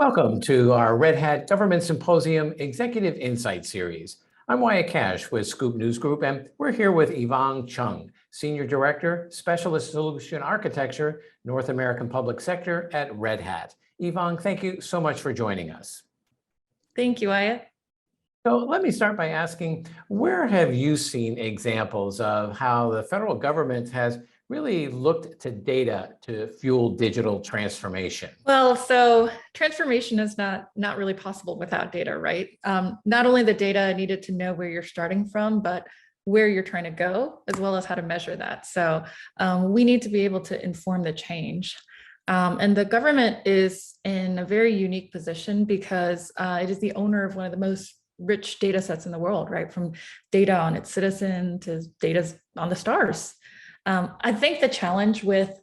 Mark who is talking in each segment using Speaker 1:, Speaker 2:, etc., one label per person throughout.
Speaker 1: Welcome to our Red Hat Government Symposium Executive Insight Series. I'm Wyatt Cash with Scoop News Group, and we're here with Evong Chung, Senior Director, Specialist Solution Architecture, North American Public Sector at Red Hat. Evong, thank you so much for joining us.
Speaker 2: Thank you, Wyatt.
Speaker 1: So let me start by asking, where have you seen examples of how the federal government has really looked to data to fuel digital transformation?
Speaker 2: Well, so transformation is not really possible without data, right? Not only the data needed to know where you're starting from, but where you're trying to go, as well as how to measure that. So we need to be able to inform the change. And the government is in a very unique position because it is the owner of one of the most rich data sets in the world, right? From data on its citizen to data on the stars. I think the challenge with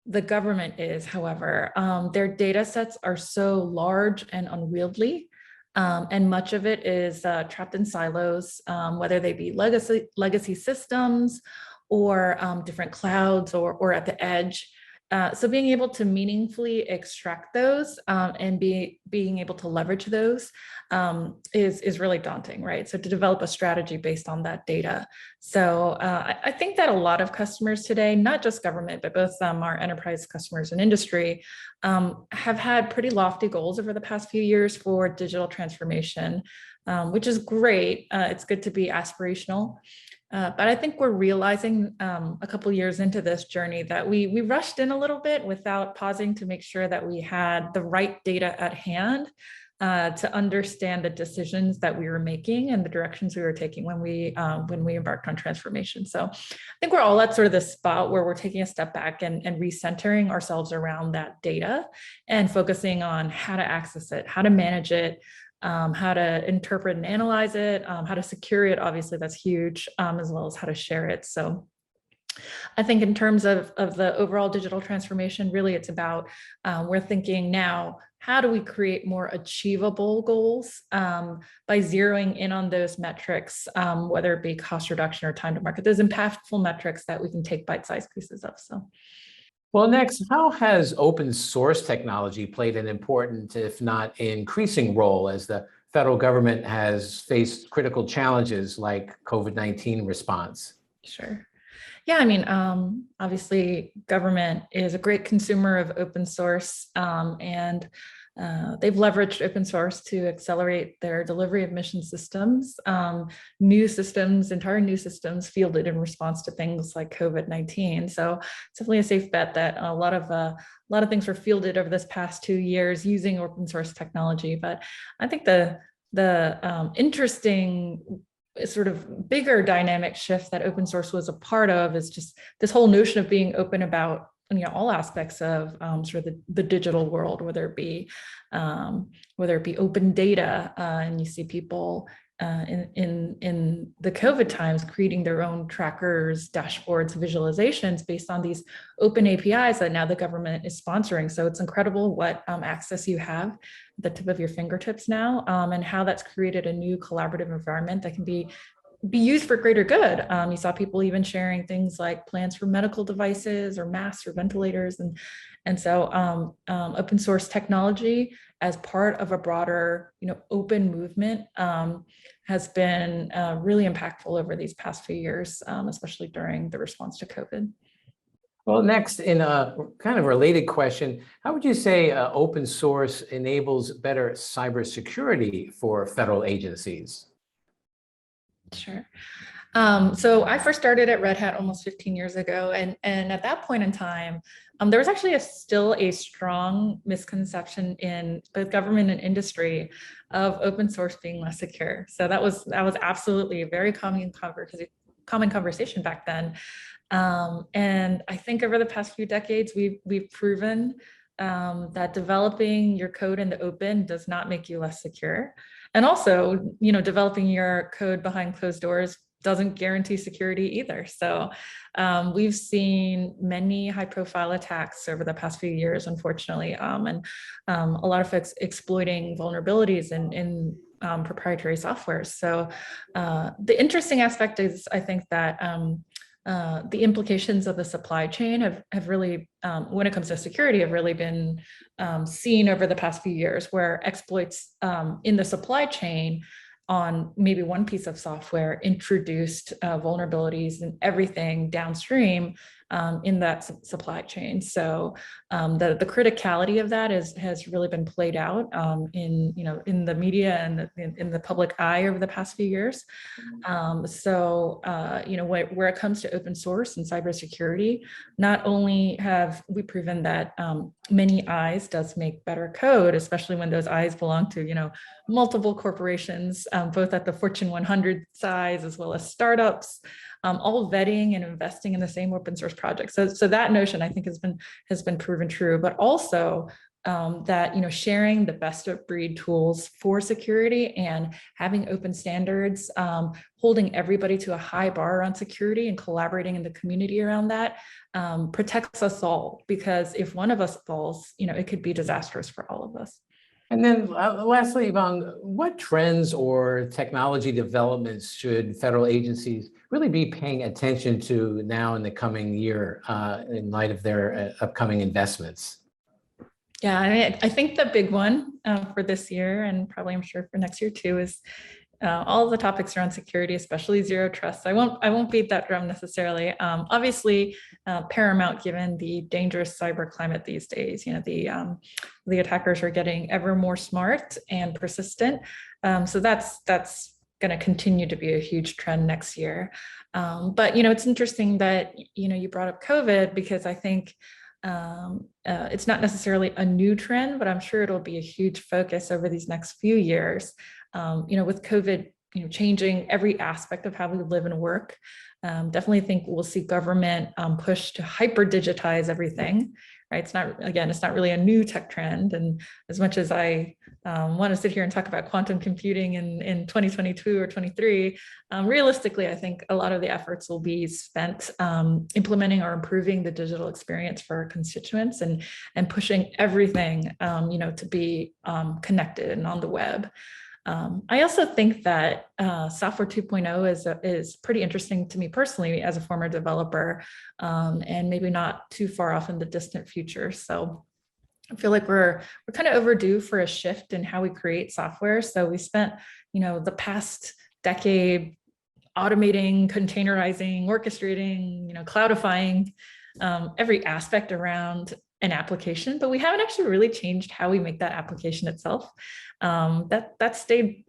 Speaker 2: the government is, however, their data sets are so large and unwieldy, and much of it is trapped in silos, whether they be legacy systems or different clouds or at the edge. So being able to meaningfully extract those and being able to leverage those is really daunting, right? So to develop a strategy based on that data. So I think that a lot of customers today, not just government, but both our enterprise customers and industry, have had pretty lofty goals over the past few years for digital transformation, which is great. It's good to be aspirational. But I think we're realizing a couple years into this journey that we rushed in a little bit without pausing to make sure that we had the right data at hand to understand the decisions that we were making and the directions we were taking when we embarked on transformation. So I think we're all at sort of the spot where we're taking a step back and recentering ourselves around that data and focusing on how to access it, how to manage it, how to interpret and analyze it, how to secure it, obviously that's huge, as well as how to share it. So I think in terms of the overall digital transformation, really it's about, we're thinking now, how do we create more achievable goals by zeroing in on those metrics, whether it be cost reduction or time to market, those impactful metrics that we can take bite-sized pieces of. So.
Speaker 1: Well, next, how has open source technology played an important, if not increasing role as the federal government has faced critical challenges like COVID-19 response?
Speaker 2: Sure. Yeah, I mean, obviously government is a great consumer of open source, and they've leveraged open source to accelerate their delivery of mission systems, entire new systems fielded in response to things like COVID-19. So it's definitely a safe bet that a lot of things were fielded over this past 2 years using open source technology. But I think the interesting sort of bigger dynamic shift that open source was a part of is just this whole notion of being open about all aspects of sort of the digital world, whether it be open data, and you see people in the COVID times creating their own trackers, dashboards, visualizations based on these open APIs that now the government is sponsoring. So it's incredible what access you have at the tip of your fingertips now, and how that's created a new collaborative environment that can be used for greater good. You saw people even sharing things like plans for medical devices or masks or ventilators. And so open source technology as part of a broader, open movement has been really impactful over these past few years, especially during the response to COVID.
Speaker 1: Well, next, in a kind of related question, how would you say open source enables better cybersecurity for federal agencies?
Speaker 2: Sure. So I first started at Red Hat almost 15 years ago. And at that point in time, there was actually still a strong misconception in both government and industry of open source being less secure. So that was absolutely a very common conversation back then. And I think over the past few decades, we've proven that developing your code in the open does not make you less secure. And also, developing your code behind closed doors doesn't guarantee security either. So we've seen many high-profile attacks over the past few years, unfortunately, and a lot of folks exploiting vulnerabilities in proprietary software. So the interesting aspect is, I think that the implications of the supply chain have really, when it comes to security, have really been seen over the past few years, where exploits in the supply chain on maybe one piece of software introduced vulnerabilities and everything downstream in that supply chain. So the criticality of that has really been played out in the media and in the public eye over the past few years. Where it comes to open source and cybersecurity, not only have we proven that many eyes does make better code, especially when those eyes belong to multiple corporations, both at the Fortune 100 size as well as startups, all vetting and investing in the same open source projects. So that notion, I think, has been proven true, but also that sharing the best of breed tools for security and having open standards, holding everybody to a high bar on security and collaborating in the community around that protects us all. Because if one of us falls, it could be disastrous for all of us.
Speaker 1: And then lastly, Evong, what trends or technology developments should federal agencies really be paying attention to now in the coming year in light of their upcoming investments?
Speaker 2: Yeah, I think the big one for this year, and probably I'm sure for next year too, is all of the topics around security, especially zero trust. I won't beat that drum necessarily. Obviously, paramount given the dangerous cyber climate these days. The attackers are getting ever more smart and persistent. So that's going to continue to be a huge trend next year. But it's interesting that you brought up COVID, because I think it's not necessarily a new trend, but I'm sure it'll be a huge focus over these next few years. With COVID, changing every aspect of how we live and work. Definitely think we'll see government push to hyper digitize everything, right? It's not really a new tech trend. And as much as I want to sit here and talk about quantum computing in 2022 or 23, realistically, I think a lot of the efforts will be spent implementing or improving the digital experience for our constituents and pushing everything, to be connected and on the web. I also think that software 2.0 is pretty interesting to me personally as a former developer, and maybe not too far off in the distant future. So I feel like we're kind of overdue for a shift in how we create software. So we spent, the past decade automating, containerizing, orchestrating, cloudifying every aspect around an application, but we haven't actually really changed how we make that application itself. That stayed,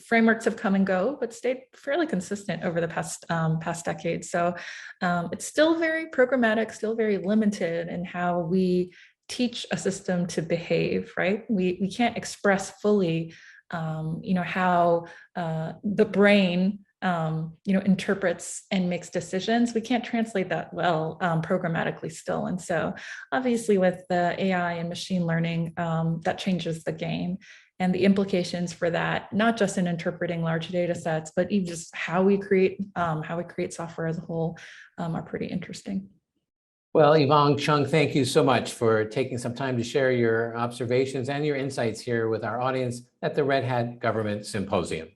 Speaker 2: frameworks have come and go, but stayed fairly consistent over the past decade. So it's still very programmatic, still very limited in how we teach a system to behave, right? We can't express fully, how the brain interprets and makes decisions. We can't translate that well programmatically still. And so obviously with the AI and machine learning, that changes the game, and the implications for that, not just in interpreting large data sets, but even just how we create software as a whole, are pretty interesting.
Speaker 1: Well, Evong Chung, thank you so much for taking some time to share your observations and your insights here with our audience at the Red Hat Government Symposium.